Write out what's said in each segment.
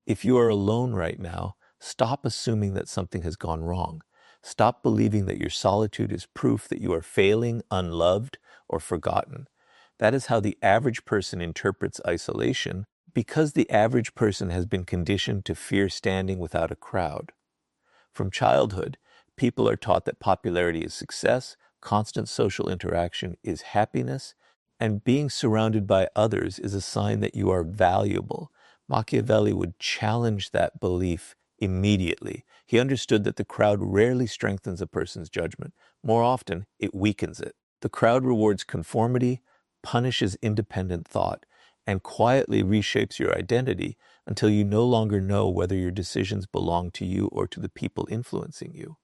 If you are alone right now, stop assuming that something has gone wrong. Stop believing that your solitude is proof that you are failing, unloved, or forgotten. That is how the average person interprets isolation, because the average person has been conditioned to fear standing without a crowd. From childhood, people are taught that popularity is success, constant social interaction is happiness, and being surrounded by others is a sign that you are valuable. Machiavelli would challenge that belief immediately. He understood that the crowd rarely strengthens a person's judgment. More often, it weakens it. The crowd rewards conformity, punishes independent thought, and quietly reshapes your identity until you no longer know whether your decisions belong to you or to the people influencing you.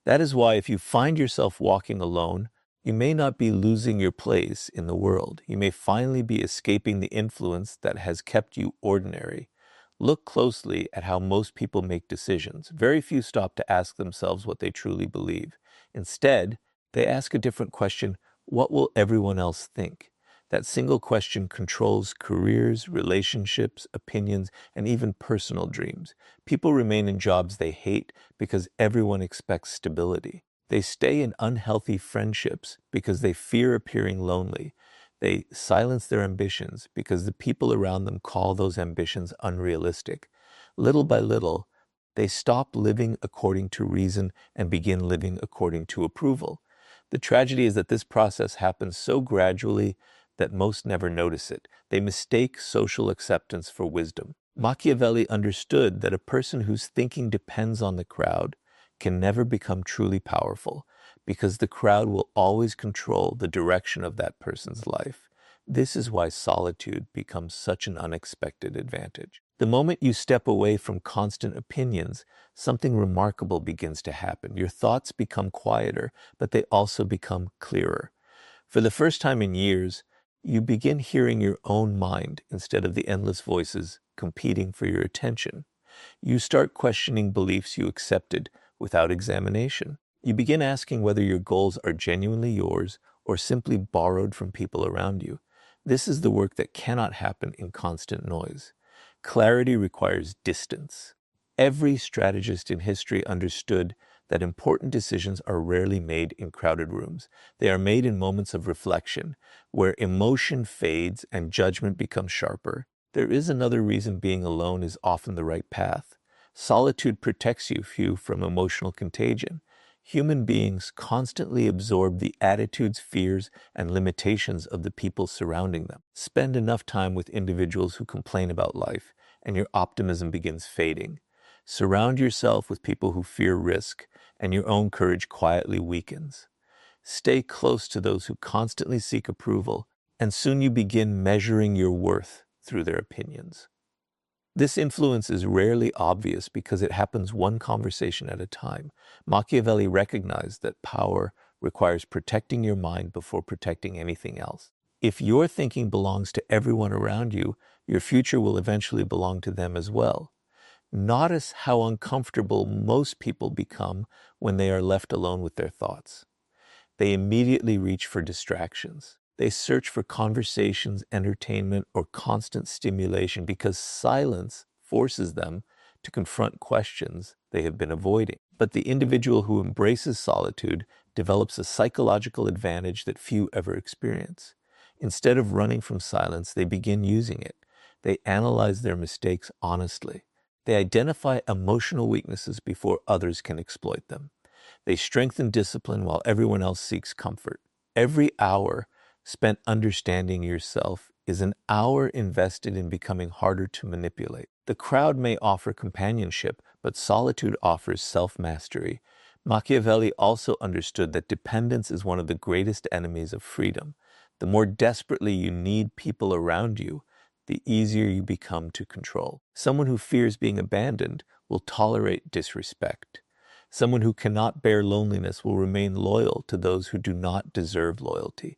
That is why if you find yourself walking alone, you may not be losing your place in the world. You may finally be escaping the influence that has kept you ordinary. Look closely at how most people make decisions. Very few stop to ask themselves what they truly believe. Instead, they ask a different question: what will everyone else think? That single question controls careers, relationships, opinions, and even personal dreams. People remain in jobs they hate because everyone expects stability. They stay in unhealthy friendships because they fear appearing lonely. They silence their ambitions because the people around them call those ambitions unrealistic. Little by little, they stop living according to reason and begin living according to approval. The tragedy is that this process happens so gradually that most never notice it. They mistake social acceptance for wisdom. Machiavelli understood that a person whose thinking depends on the crowd can never become truly powerful, because the crowd will always control the direction of that person's life. This is why solitude becomes such an unexpected advantage. The moment you step away from constant opinions, something remarkable begins to happen. Your thoughts become quieter, but they also become clearer. For the first time in years, you begin hearing your own mind instead of the endless voices competing for your attention. You start questioning beliefs you accepted without examination. You begin asking whether your goals are genuinely yours or simply borrowed from people around you. This is the work that cannot happen in constant noise. Clarity requires distance. Every strategist in history understood that important decisions are rarely made in crowded rooms. They are made in moments of reflection, where emotion fades and judgment becomes sharper. There is another reason being alone is often the right path. Solitude protects you from emotional contagion. Human beings constantly absorb the attitudes, fears, and limitations of the people surrounding them. Spend enough time with individuals who complain about life, and your optimism begins fading. Surround yourself with people who fear risk, and your own courage quietly weakens. Stay close to those who constantly seek approval, and soon you begin measuring your worth through their opinions. This influence is rarely obvious because it happens one conversation at a time. Machiavelli recognized that power requires protecting your mind before protecting anything else. If your thinking belongs to everyone around you, your future will eventually belong to them as well. Notice how uncomfortable most people become when they are left alone with their thoughts. They immediately reach for distractions. They search for conversations, entertainment, or constant stimulation because silence forces them to confront questions they have been avoiding. But the individual who embraces solitude develops a psychological advantage that few ever experience. Instead of running from silence, they begin using it. They analyze their mistakes honestly. They identify emotional weaknesses before others can exploit them. They strengthen discipline while everyone else seeks comfort. Every hour spent understanding yourself is an hour invested in becoming harder to manipulate. The crowd may offer companionship, but solitude offers self-mastery. Machiavelli also understood that dependence is one of the greatest enemies of freedom. The more desperately you need people around you, the easier you become to control. Someone who fears being abandoned will tolerate disrespect. Someone who cannot bear loneliness will remain loyal to those who do not deserve loyalty.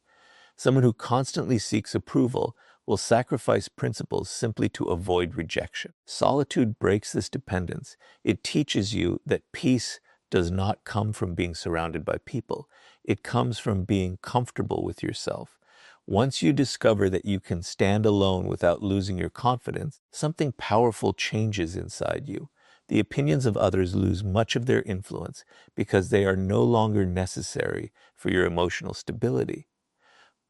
Someone who constantly seeks approval will sacrifice principles simply to avoid rejection. Solitude breaks this dependence. It teaches you that peace does not come from being surrounded by people. It comes from being comfortable with yourself. Once you discover that you can stand alone without losing your confidence, something powerful changes inside you. The opinions of others lose much of their influence because they are no longer necessary for your emotional stability.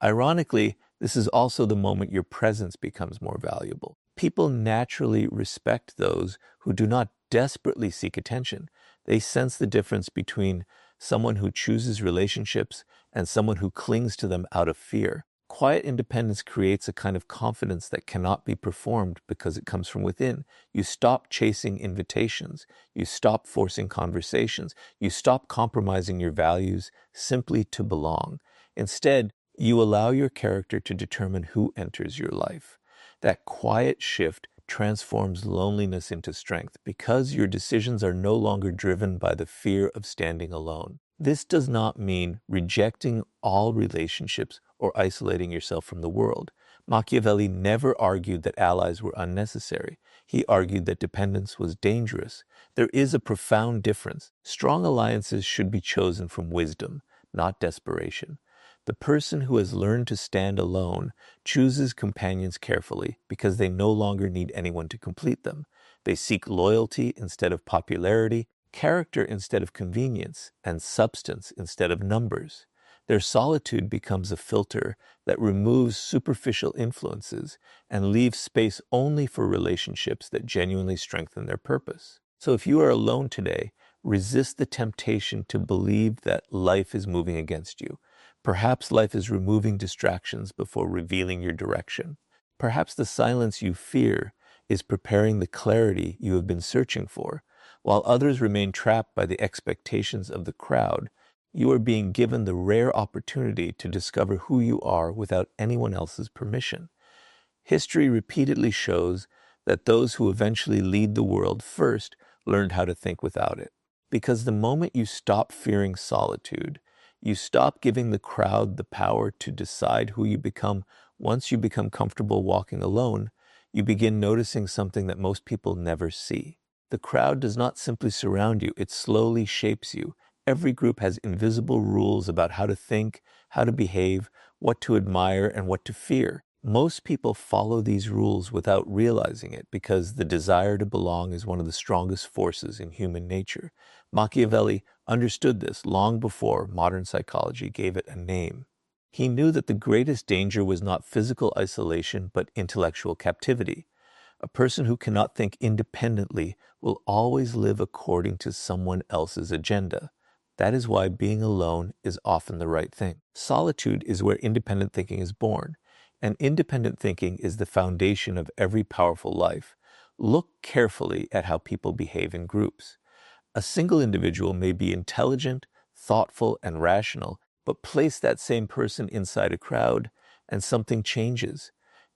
Ironically, this is also the moment your presence becomes more valuable. People naturally respect those who do not desperately seek attention. They sense the difference between someone who chooses relationships and someone who clings to them out of fear. Quiet independence creates a kind of confidence that cannot be performed because it comes from within. You stop chasing invitations. You stop forcing conversations. You stop compromising your values simply to belong. Instead, you allow your character to determine who enters your life. That quiet shift transforms loneliness into strength because your decisions are no longer driven by the fear of standing alone. This does not mean rejecting all relationships or isolating yourself from the world. Machiavelli never argued that allies were unnecessary. He argued that dependence was dangerous. There is a profound difference. Strong alliances should be chosen from wisdom, not desperation. The person who has learned to stand alone chooses companions carefully because they no longer need anyone to complete them. They seek loyalty instead of popularity, character instead of convenience, and substance instead of numbers. Their solitude becomes a filter that removes superficial influences and leaves space only for relationships that genuinely strengthen their purpose. So if you are alone today, resist the temptation to believe that life is moving against you. Perhaps life is removing distractions before revealing your direction. Perhaps the silence you fear is preparing the clarity you have been searching for. While others remain trapped by the expectations of the crowd, you are being given the rare opportunity to discover who you are without anyone else's permission. History repeatedly shows that those who eventually lead the world first learned how to think without it. Because the moment you stop fearing solitude, you stop giving the crowd the power to decide who you become. Once you become comfortable walking alone, you begin noticing something that most people never see. The crowd does not simply surround you, it slowly shapes you. Every group has invisible rules about how to think, how to behave, what to admire, and what to fear. Most people follow these rules without realizing it because the desire to belong is one of the strongest forces in human nature. Machiavelli understood this long before modern psychology gave it a name. He knew that the greatest danger was not physical isolation but intellectual captivity. A person who cannot think independently will always live according to someone else's agenda. That is why being alone is often the right thing. Solitude is where independent thinking is born, and independent thinking is the foundation of every powerful life. Look carefully at how people behave in groups. A single individual may be intelligent, thoughtful, and rational, but place that same person inside a crowd, and something changes.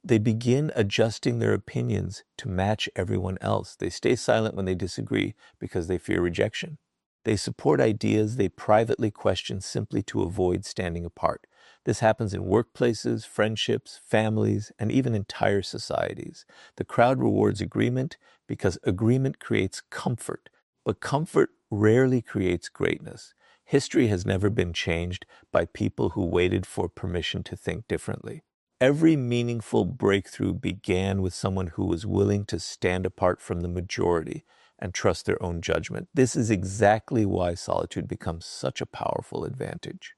They begin adjusting their opinions to match everyone else. They stay silent when they disagree because they fear rejection. They support ideas they privately question simply to avoid standing apart. This happens in workplaces, friendships, families, and even entire societies. The crowd rewards agreement because agreement creates comfort, but comfort rarely creates greatness. History has never been changed by people who waited for permission to think differently. Every meaningful breakthrough began with someone who was willing to stand apart from the majority and trust their own judgment. This is exactly why solitude becomes such a powerful advantage.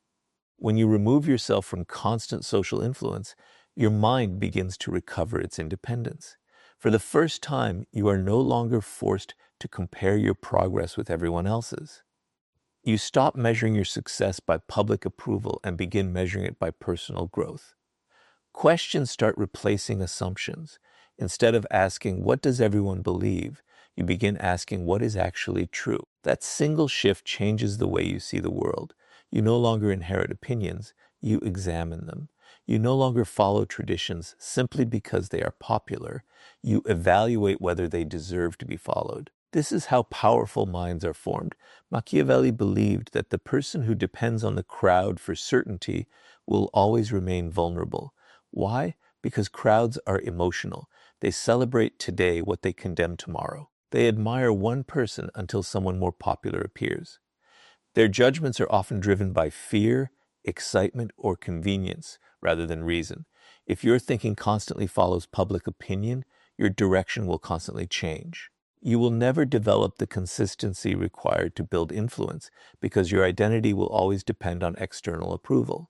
When you remove yourself from constant social influence, your mind begins to recover its independence. For the first time, you are no longer forced to compare your progress with everyone else's. You stop measuring your success by public approval and begin measuring it by personal growth. Questions start replacing assumptions. Instead of asking, what does everyone believe? You begin asking, what is actually true? That single shift changes the way you see the world. You no longer inherit opinions, you examine them. You no longer follow traditions simply because they are popular. You evaluate whether they deserve to be followed. This is how powerful minds are formed. Machiavelli believed that the person who depends on the crowd for certainty will always remain vulnerable. Why? Because crowds are emotional. They celebrate today what they condemn tomorrow. They admire one person until someone more popular appears. Their judgments are often driven by fear, excitement, or convenience, rather than reason. If your thinking constantly follows public opinion, your direction will constantly change. You will never develop the consistency required to build influence because your identity will always depend on external approval.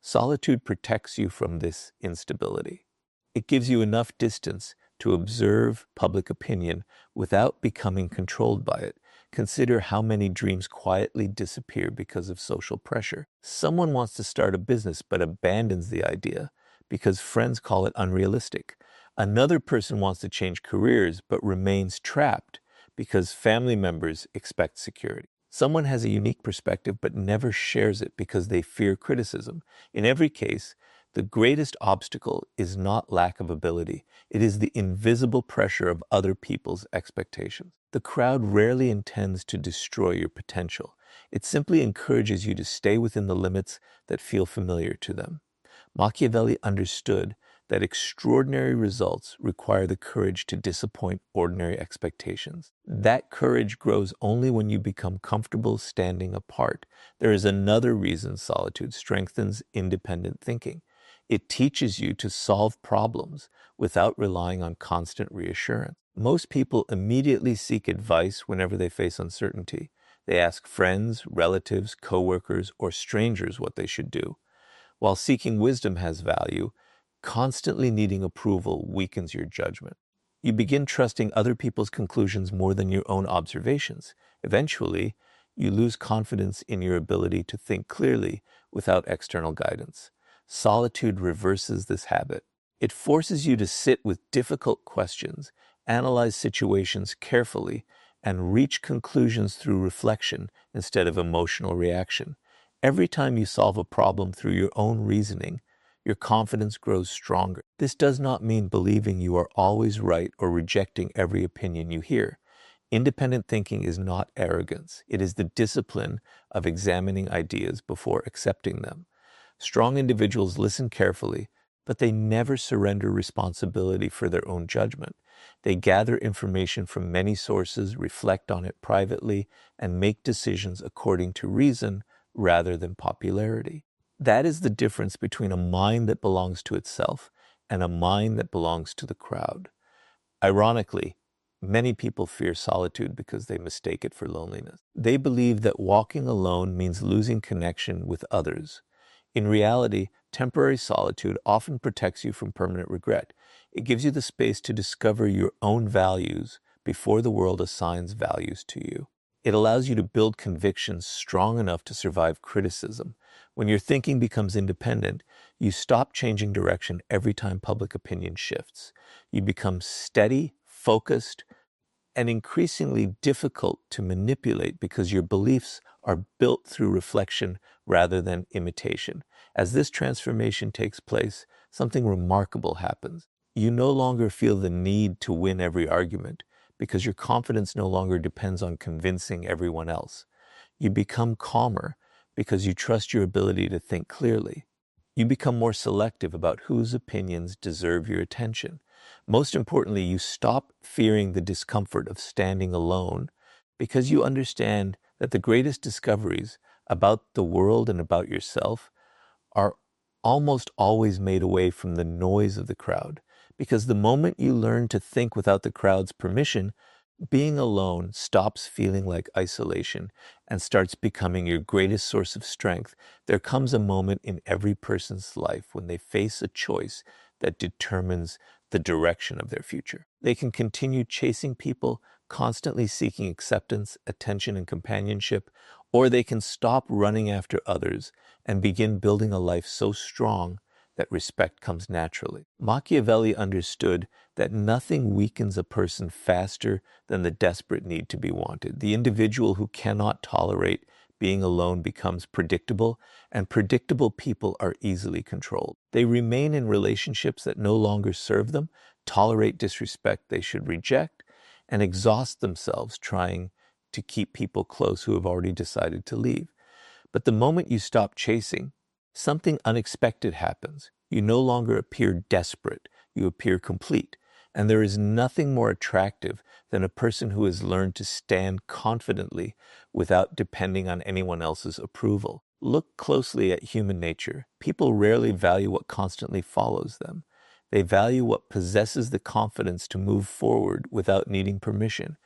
Solitude protects you from this instability. It gives you enough distance to observe public opinion without becoming controlled by it. Consider how many dreams quietly disappear because of social pressure. Someone wants to start a business but abandons the idea because friends call it unrealistic. Another person wants to change careers but remains trapped because family members expect security. Someone has a unique perspective but never shares it because they fear criticism. In every case, the greatest obstacle is not lack of ability. It is the invisible pressure of other people's expectations. The crowd rarely intends to destroy your potential. It simply encourages you to stay within the limits that feel familiar to them. Machiavelli understood that extraordinary results require the courage to disappoint ordinary expectations. That courage grows only when you become comfortable standing apart. There is another reason solitude strengthens independent thinking. It teaches you to solve problems without relying on constant reassurance. Most people immediately seek advice whenever they face uncertainty. They ask friends, relatives, coworkers, or strangers what they should do. While seeking wisdom has value, constantly needing approval weakens your judgment. You begin trusting other people's conclusions more than your own observations. Eventually, you lose confidence in your ability to think clearly without external guidance. Solitude reverses this habit. It forces you to sit with difficult questions, analyze situations carefully, and reach conclusions through reflection instead of emotional reaction. Every time you solve a problem through your own reasoning, your confidence grows stronger. This does not mean believing you are always right or rejecting every opinion you hear. Independent thinking is not arrogance. It is the discipline of examining ideas before accepting them. Strong individuals listen carefully, but they never surrender responsibility for their own judgment. They gather information from many sources, reflect on it privately, and make decisions according to reason rather than popularity. That is the difference between a mind that belongs to itself and a mind that belongs to the crowd. Ironically, many people fear solitude because they mistake it for loneliness. They believe that walking alone means losing connection with others. In reality, temporary solitude often protects you from permanent regret. It gives you the space to discover your own values before the world assigns values to you. It allows you to build convictions strong enough to survive criticism. When your thinking becomes independent, you stop changing direction every time public opinion shifts. You become steady, focused, and increasingly difficult to manipulate because your beliefs are built through reflection rather than imitation. As this transformation takes place, something remarkable happens. You no longer feel the need to win every argument because your confidence no longer depends on convincing everyone else. You become calmer because you trust your ability to think clearly. You become more selective about whose opinions deserve your attention. Most importantly, you stop fearing the discomfort of standing alone because you understand that the greatest discoveries about the world and about yourself are almost always made away from the noise of the crowd. Because the moment you learn to think without the crowd's permission, being alone stops feeling like isolation and starts becoming your greatest source of strength. There comes a moment in every person's life when they face a choice that determines the direction of their future. They can continue chasing people, constantly seeking acceptance, attention, and companionship, or they can stop running after others and begin building a life so strong that respect comes naturally. Machiavelli understood that nothing weakens a person faster than the desperate need to be wanted. The individual who cannot tolerate being alone becomes predictable, and predictable people are easily controlled. They remain in relationships that no longer serve them, tolerate disrespect they should reject, and exhaust themselves trying to keep people close who have already decided to leave. But the moment you stop chasing, something unexpected happens. You no longer appear desperate, you appear complete. And there is nothing more attractive than a person who has learned to stand confidently without depending on anyone else's approval. Look closely at human nature. People rarely value what constantly follows them. They value what possesses the confidence to move forward without needing permission.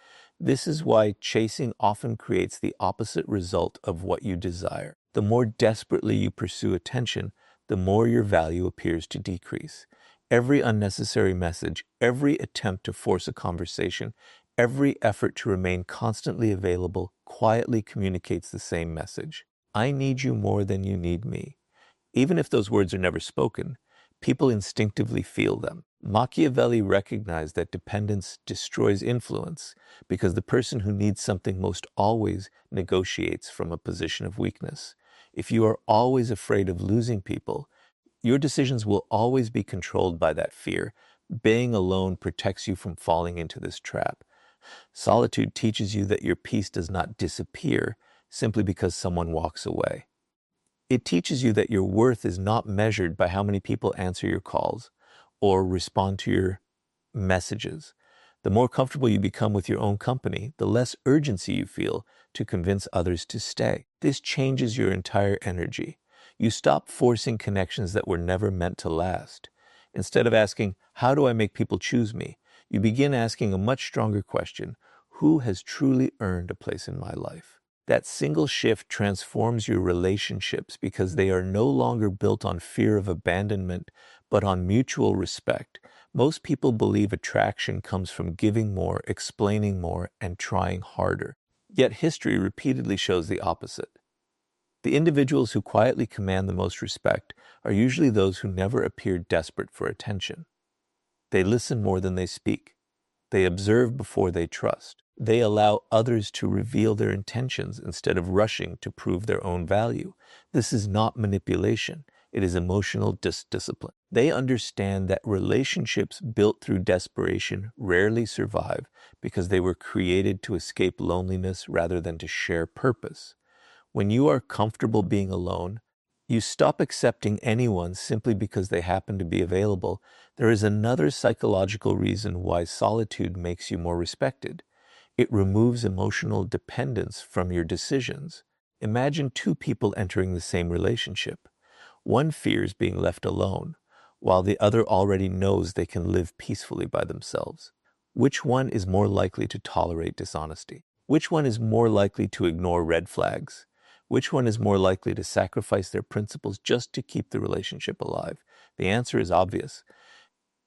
This is why chasing often creates the opposite result of what you desire. The more desperately you pursue attention, the more your value appears to decrease. Every unnecessary message, every attempt to force a conversation, every effort to remain constantly available quietly communicates the same message. I need you more than you need me. Even if those words are never spoken, people instinctively feel them. Machiavelli recognized that dependence destroys influence because the person who needs something most always negotiates from a position of weakness. If you are always afraid of losing people, your decisions will always be controlled by that fear. Being alone protects you from falling into this trap. Solitude teaches you that your peace does not disappear simply because someone walks away. It teaches you that your worth is not measured by how many people answer your calls or respond to your messages. The more comfortable you become with your own company, the less urgency you feel to convince others to stay. This changes your entire energy. You stop forcing connections that were never meant to last. Instead of asking, how do I make people choose me? You begin asking a much stronger question: who has truly earned a place in my life? That single shift transforms your relationships because they are no longer built on fear of abandonment, but on mutual respect. Most people believe attraction comes from giving more, explaining more, and trying harder. Yet history repeatedly shows the opposite. The individuals who quietly command the most respect are usually those who never appear desperate for attention. They listen more than they speak. They observe before they trust. They allow others to reveal their intentions instead of rushing to prove their own value. This is not manipulation. It is emotional discipline. They understand that relationships built through desperation rarely survive because they were created to escape loneliness rather than to share purpose. When you are comfortable being alone, you stop accepting anyone simply because they happen to be available. There is another psychological reason why solitude makes you more respected. It removes emotional dependence from your decisions. Imagine two people entering the same relationship. One fears being left alone, while the other already knows they can live peacefully by themselves. Which one is more likely to tolerate dishonesty? Which one is more likely to ignore red flags? Which one is more likely to sacrifice their principles just to keep the relationship alive? The answer is obvious.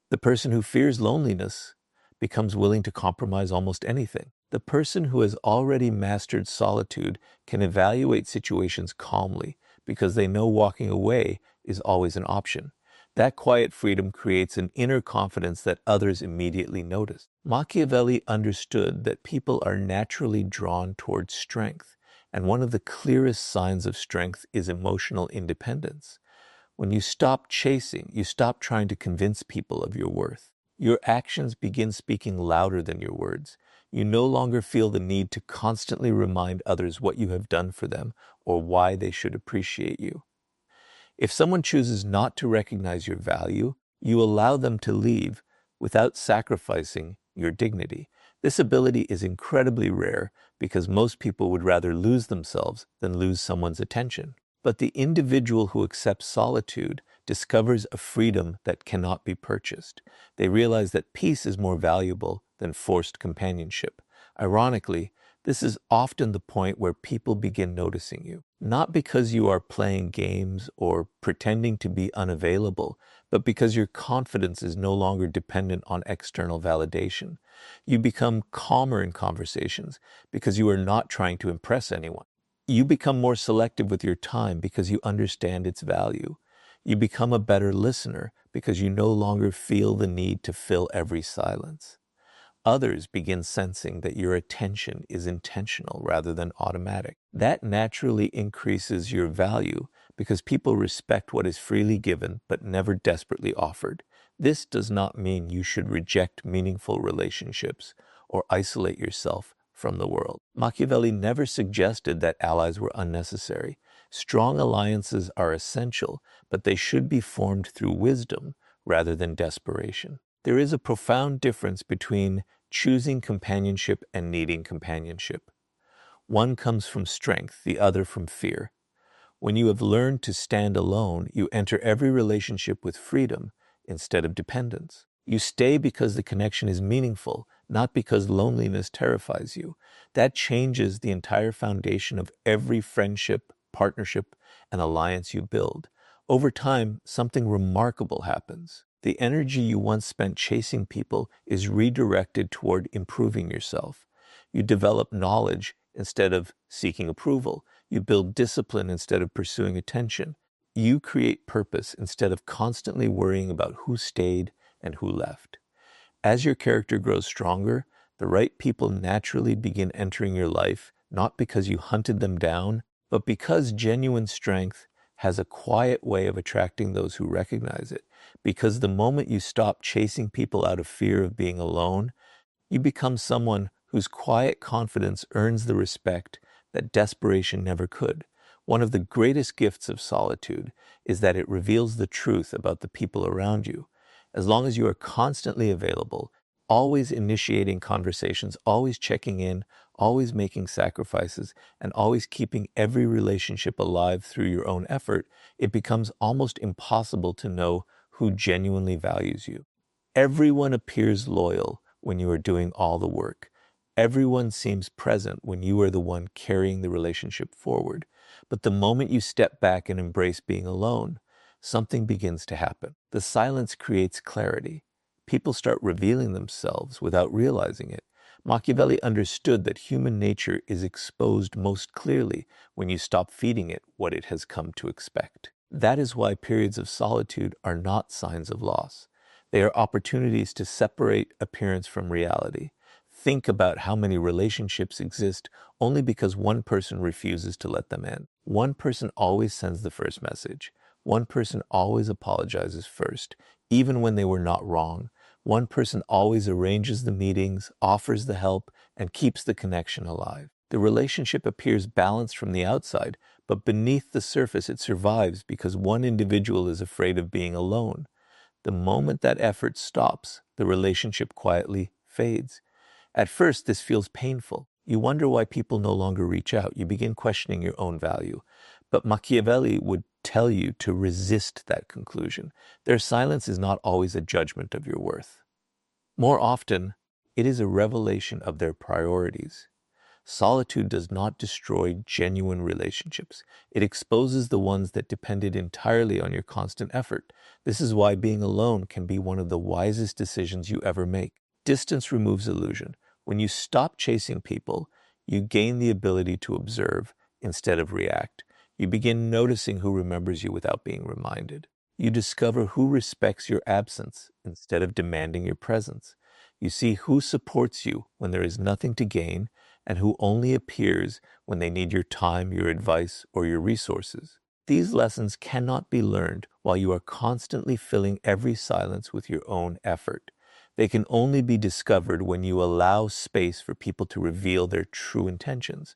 The person who fears loneliness becomes willing to compromise almost anything. The person who has already mastered solitude can evaluate situations calmly because they know walking away is always an option. That quiet freedom creates an inner confidence that others immediately notice. Machiavelli understood that people are naturally drawn towards strength, and one of the clearest signs of strength is emotional independence. When you stop chasing, you stop trying to convince people of your worth. Your actions begin speaking louder than your words. You no longer feel the need to constantly remind others what you have done for them or why they should appreciate you. If someone chooses not to recognize your value, you allow them to leave without sacrificing your dignity. This ability is incredibly rare because most people would rather lose themselves than lose someone's attention. But the individual who accepts solitude discovers a freedom that cannot be purchased. They realize that peace is more valuable than forced companionship. Ironically, this is often the point where people begin noticing you. Not because you are playing games or pretending to be unavailable, but because your confidence is no longer dependent on external validation. You become calmer in conversations because you are not trying to impress anyone. You become more selective with your time because you understand its value. You become a better listener because you no longer feel the need to fill every silence. Others begin sensing that your attention is intentional rather than automatic. That naturally increases your value because people respect what is freely given but never desperately offered. This does not mean you should reject meaningful relationships or isolate yourself from the world. Machiavelli never suggested that allies were unnecessary. Strong alliances are essential, but they should be formed through wisdom rather than desperation. There is a profound difference between choosing companionship and needing companionship. One comes from strength, the other from fear. When you have learned to stand alone, you enter every relationship with freedom instead of dependence. You stay because the connection is meaningful, not because loneliness terrifies you. That changes the entire foundation of every friendship, partnership, and alliance you build. Over time, something remarkable happens. The energy you once spent chasing people is redirected toward improving yourself. You develop knowledge instead of seeking approval. You build discipline instead of pursuing attention. You create purpose instead of constantly worrying about who stayed and who left. As your character grows stronger, the right people naturally begin entering your life, not because you hunted them down, but because genuine strength has a quiet way of attracting those who recognize it. Because the moment you stop chasing people out of fear of being alone, you become someone whose quiet confidence earns the respect that desperation never could. One of the greatest gifts of solitude is that it reveals the truth about the people around you. As long as you are constantly available, always initiating conversations, always checking in, always making sacrifices, and always keeping every relationship alive through your own effort, it becomes almost impossible to know who genuinely values you. Everyone appears loyal when you are doing all the work. Everyone seems present when you are the one carrying the relationship forward. But the moment you step back and embrace being alone, something begins to happen. The silence creates clarity. People start revealing themselves without realizing it. Machiavelli understood that human nature is exposed most clearly when you stop feeding it what it has come to expect. That is why periods of solitude are not signs of loss. They are opportunities to separate appearance from reality. Think about how many relationships exist only because one person refuses to let them in. One person always sends the first message. One person always apologizes first, even when they were not wrong. One person always arranges the meetings, offers the help, and keeps the connection alive. The relationship appears balanced from the outside, but beneath the surface it survives because one individual is afraid of being alone. The moment that effort stops, the relationship quietly fades. At first, this feels painful. You wonder why people no longer reach out. You begin questioning your own value. But Machiavelli would tell you to resist that conclusion. Their silence is not always a judgment of your worth. More often, it is a revelation of their priorities. Solitude does not destroy genuine relationships. It exposes the ones that depended entirely on your constant effort. This is why being alone can be one of the wisest decisions you ever make. Distance removes illusion. When you stop chasing people, you gain the ability to observe instead of react. You begin noticing who remembers you without being reminded. You discover who respects your absence instead of demanding your presence. You see who supports you when there is nothing to gain and who only appears when they need your time, your advice, or your resources. These lessons cannot be learned while you are constantly filling every silence with your own effort. They can only be discovered when you allow space for people to reveal their true intentions.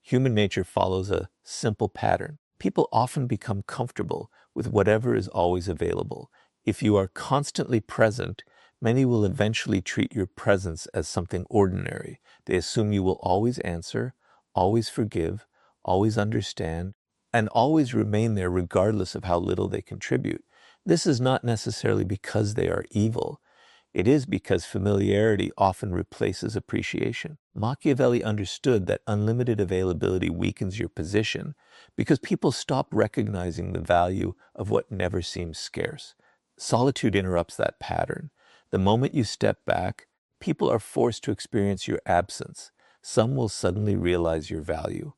Human nature follows a simple pattern. People often become comfortable with whatever is always available. If you are constantly present, many will eventually treat your presence as something ordinary. They assume you will always answer, always forgive, always understand, and always remain there regardless of how little they contribute. This is not necessarily because they are evil. It is because familiarity often replaces appreciation. Machiavelli understood that unlimited availability weakens your position because people stop recognizing the value of what never seems scarce. Solitude interrupts that pattern. The moment you step back, people are forced to experience your absence. Some will suddenly realize your value.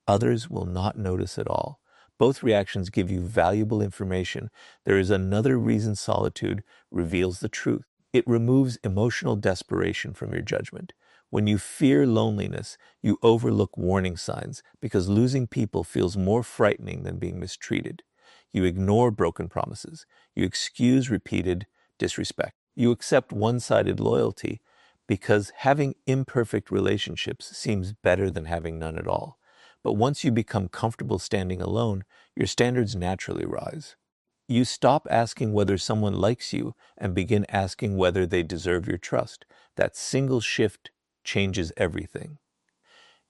Others will not notice at all. Both reactions give you valuable information. There is another reason solitude reveals the truth. It removes emotional desperation from your judgment. When you fear loneliness, you overlook warning signs because losing people feels more frightening than being mistreated. You ignore broken promises. You excuse repeated disrespect. You accept one-sided loyalty because having imperfect relationships seems better than having none at all. But once you become comfortable standing alone, your standards naturally rise. You stop asking whether someone likes you and begin asking whether they deserve your trust. That single shift changes everything.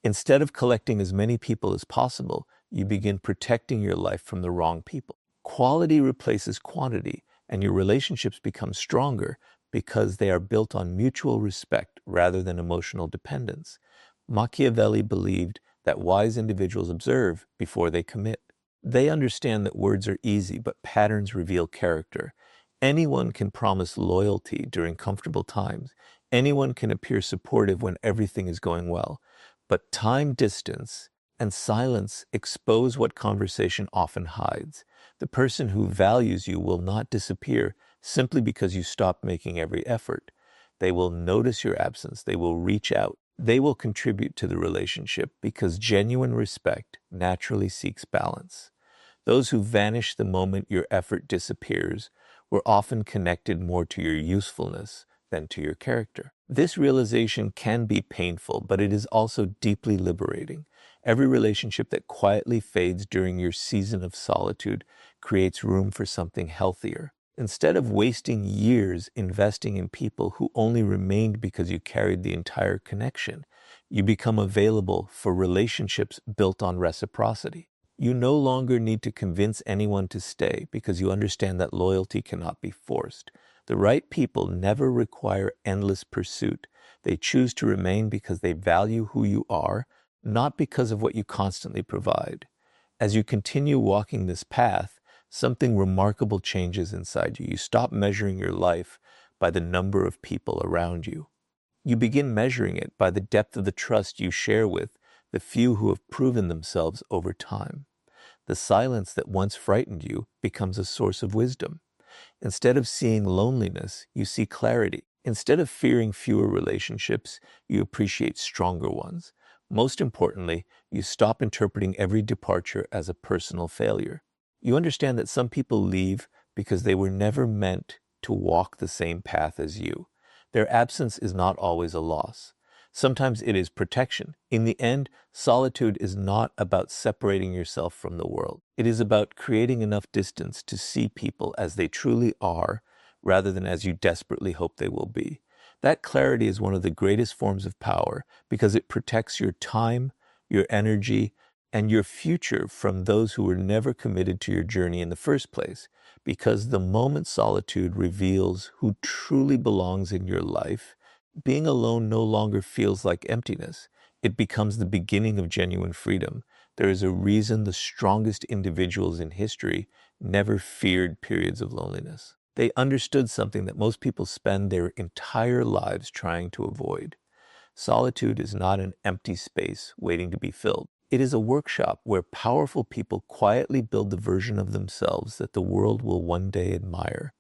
Instead of collecting as many people as possible, you begin protecting your life from the wrong people. Quality replaces quantity, and your relationships become stronger because they are built on mutual respect rather than emotional dependence. Machiavelli believed that wise individuals observe before they commit. They understand that words are easy, but patterns reveal character. Anyone can promise loyalty during comfortable times. Anyone can appear supportive when everything is going well. But time, distance, and silence expose what conversation often hides. The person who values you will not disappear simply because you stop making every effort. They will notice your absence. They will reach out. They will contribute to the relationship because genuine respect naturally seeks balance. Those who vanish the moment your effort disappears were often connected more to your usefulness than to your character. This realization can be painful, but it is also deeply liberating. Every relationship that quietly fades during your season of solitude creates room for something healthier. Instead of wasting years investing in people who only remained because you carried the entire connection, you become available for relationships built on reciprocity. You no longer need to convince anyone to stay because you understand that loyalty cannot be forced. The right people never require endless pursuit. They choose to remain because they value who you are, not because of what you constantly provide. As you continue walking this path, something remarkable changes inside you. You stop measuring your life by the number of people around you. You begin measuring it by the depth of the trust you share with the few who have proven themselves over time. The silence that once frightened you becomes a source of wisdom. Instead of seeing loneliness, you see clarity. Instead of fearing fewer relationships, you appreciate stronger ones. Most importantly, you stop interpreting every departure as a personal failure. You understand that some people leave because they were never meant to walk the same path as you. Their absence is not always a loss. Sometimes it is protection. In the end, solitude is not about separating yourself from the world. It is about creating enough distance to see people as they truly are, rather than as you desperately hope they will be. That clarity is one of the greatest forms of power because it protects your time, your energy, and your future from those who were never committed to your journey in the first place. Because the moment solitude reveals who truly belongs in your life, being alone no longer feels like emptiness. It becomes the beginning of genuine freedom. There is a reason the strongest individuals in history never feared periods of loneliness. They understood something that most people spend their entire lives trying to avoid. Solitude is not an empty space waiting to be filled. It is a workshop where powerful people quietly build the version of themselves that the world will one day admire.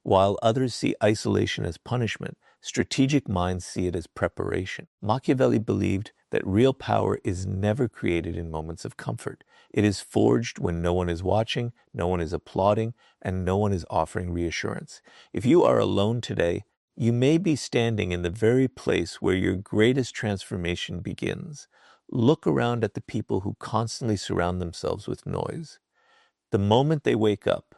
While others see isolation as punishment, strategic minds see it as preparation. Machiavelli believed that real power is never created in moments of comfort. It is forged when no one is watching, no one is applauding, and no one is offering reassurance. If you are alone today, you may be standing in the very place where your greatest transformation begins. Look around at the people who constantly surround themselves with noise. The moment they wake up,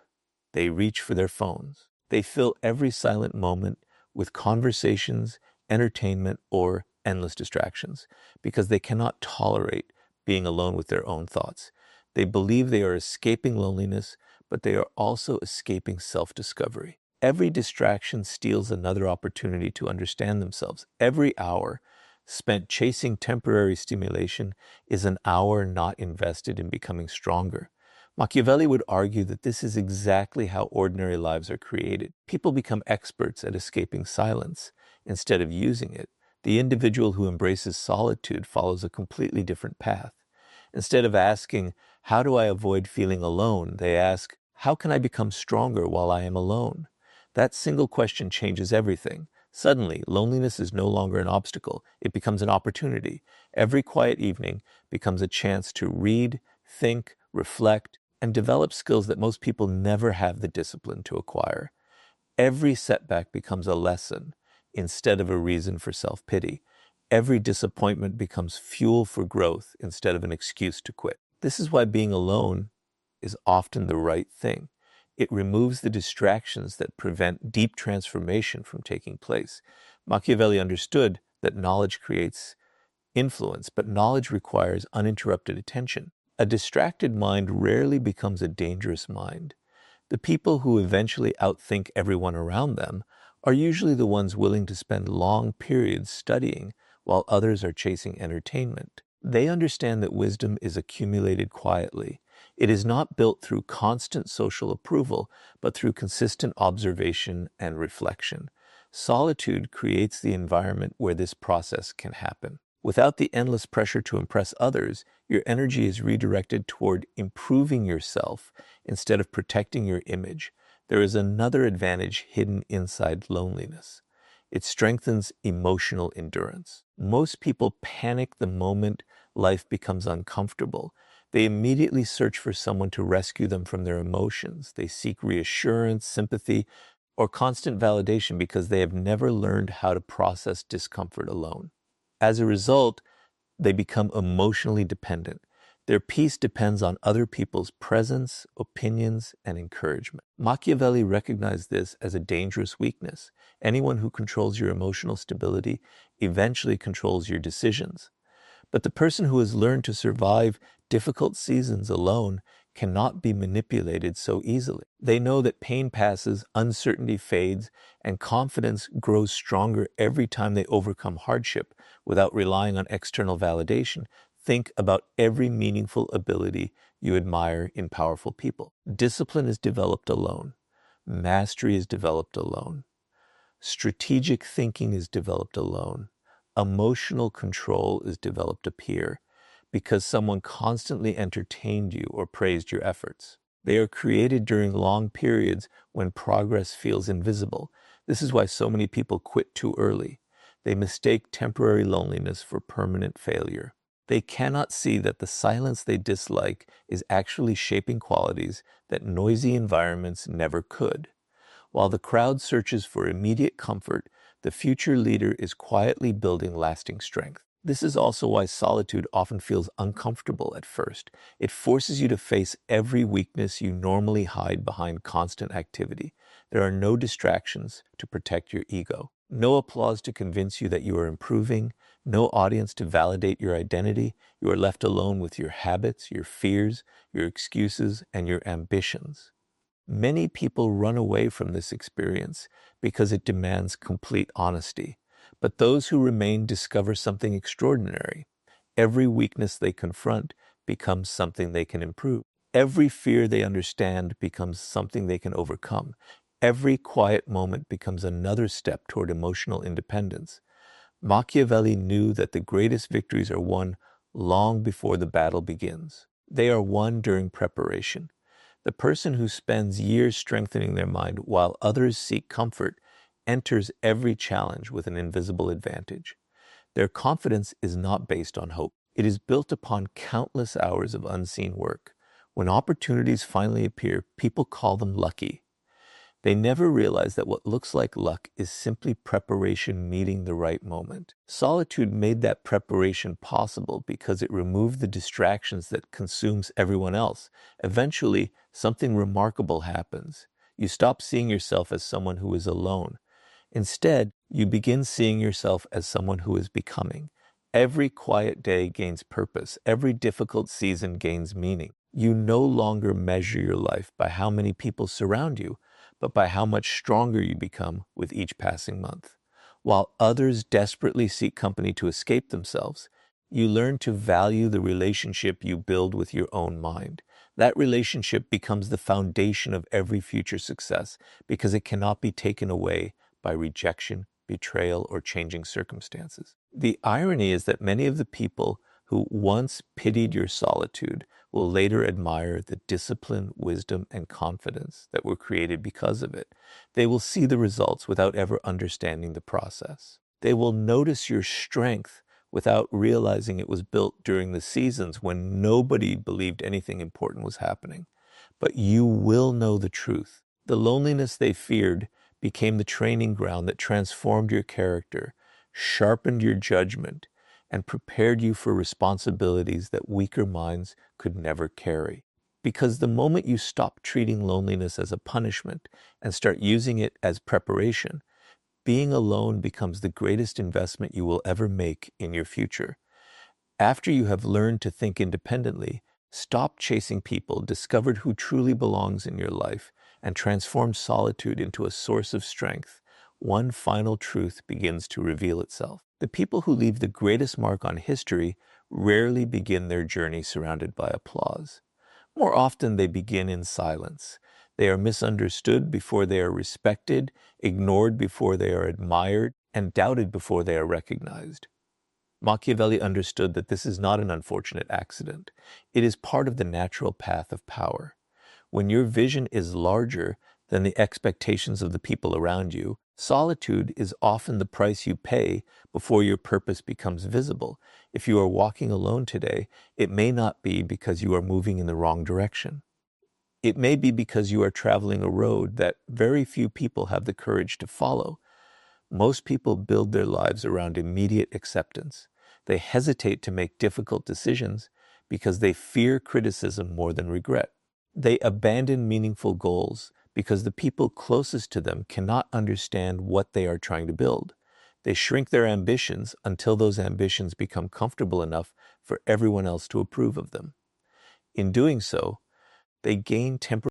they reach for their phones. They fill every silent moment with conversations, entertainment, or endless distractions because they cannot tolerate being alone with their own thoughts. They believe they are escaping loneliness, but they are also escaping self-discovery. Every distraction steals another opportunity to understand themselves. Every hour spent chasing temporary stimulation is an hour not invested in becoming stronger. Machiavelli would argue that this is exactly how ordinary lives are created. People become experts at escaping silence instead of using it. The individual who embraces solitude follows a completely different path. Instead of asking, "How do I avoid feeling alone?" they ask, "How can I become stronger while I am alone?" That single question changes everything. Suddenly, loneliness is no longer an obstacle. It becomes an opportunity. Every quiet evening becomes a chance to read, think, reflect, and develop skills that most people never have the discipline to acquire. Every setback becomes a lesson instead of a reason for self-pity. Every disappointment becomes fuel for growth instead of an excuse to quit. This is why being alone is often the right thing. It removes the distractions that prevent deep transformation from taking place. Machiavelli understood that knowledge creates influence, but knowledge requires uninterrupted attention. A distracted mind rarely becomes a dangerous mind. The people who eventually outthink everyone around them are usually the ones willing to spend long periods studying while others are chasing entertainment. They understand that wisdom is accumulated quietly. It is not built through constant social approval, but through consistent observation and reflection. Solitude creates the environment where this process can happen. Without the endless pressure to impress others, your energy is redirected toward improving yourself instead of protecting your image. There is another advantage hidden inside loneliness. It strengthens emotional endurance. Most people panic the moment life becomes uncomfortable. They immediately search for someone to rescue them from their emotions. They seek reassurance, sympathy, or constant validation because they have never learned how to process discomfort alone. As a result, they become emotionally dependent. Their peace depends on other people's presence, opinions, and encouragement. Machiavelli recognized this as a dangerous weakness. Anyone who controls your emotional stability eventually controls your decisions. But the person who has learned to survive difficult seasons alone cannot be manipulated so easily. They know that pain passes, uncertainty fades, and confidence grows stronger every time they overcome hardship without relying on external validation. Think about every meaningful ability you admire in powerful people. Discipline is developed alone. Mastery is developed alone. Strategic thinking is developed alone. Emotional control is developed a peer because someone constantly entertained you or praised your efforts. They are created during long periods when progress feels invisible. This is why so many people quit too early. They mistake temporary loneliness for permanent failure. They cannot see that the silence they dislike is actually shaping qualities that noisy environments never could. While the crowd searches for immediate comfort, the future leader is quietly building lasting strength. This is also why solitude often feels uncomfortable at first. It forces you to face every weakness you normally hide behind constant activity. There are no distractions to protect your ego, no applause to convince you that you are improving, no audience to validate your identity. You are left alone with your habits, your fears, your excuses, and your ambitions. Many people run away from this experience because it demands complete honesty. But those who remain discover something extraordinary. Every weakness they confront becomes something they can improve. Every fear they understand becomes something they can overcome. Every quiet moment becomes another step toward emotional independence. Machiavelli knew that the greatest victories are won long before the battle begins. They are won during preparation. The person who spends years strengthening their mind while others seek comfort enters every challenge with an invisible advantage. Their confidence is not based on hope. It is built upon countless hours of unseen work. When opportunities finally appear, people call them lucky. They never realize that what looks like luck is simply preparation meeting the right moment. Solitude made that preparation possible because it removed the distractions that consumes everyone else. Eventually, something remarkable happens. You stop seeing yourself as someone who is alone. Instead, you begin seeing yourself as someone who is becoming. Every quiet day gains purpose. Every difficult season gains meaning. You no longer measure your life by how many people surround you, but by how much stronger you become with each passing month. While others desperately seek company to escape themselves, you learn to value the relationship you build with your own mind. That relationship becomes the foundation of every future success because it cannot be taken away by rejection, betrayal, or changing circumstances. The irony is that many of the people who once pitied your solitude will later admire the discipline, wisdom, and confidence that were created because of it. They will see the results without ever understanding the process. They will notice your strength without realizing it was built during the seasons when nobody believed anything important was happening. But you will know the truth. The loneliness they feared became the training ground that transformed your character, sharpened your judgment, and prepared you for responsibilities that weaker minds could never carry. Because the moment you stop treating loneliness as a punishment and start using it as preparation, being alone becomes the greatest investment you will ever make in your future. After you have learned to think independently, Stop chasing people, discover who truly belongs in your life, and transform solitude into a source of strength. One final truth begins to reveal itself. The people who leave the greatest mark on history rarely begin their journey surrounded by applause. More often, they begin in silence. They are misunderstood before they are respected, ignored before they are admired, and doubted before they are recognized. Machiavelli understood that this is not an unfortunate accident. It is part of the natural path of power. When your vision is larger than the expectations of the people around you, solitude is often the price you pay before your purpose becomes visible. If you are walking alone today, it may not be because you are moving in the wrong direction. It may be because you are traveling a road that very few people have the courage to follow. Most people build their lives around immediate acceptance. They hesitate to make difficult decisions because they fear criticism more than regret. They abandon meaningful goals because the people closest to them cannot understand what they are trying to build. They shrink their ambitions until those ambitions become comfortable enough for everyone else to approve of them. In doing so, they gain temporary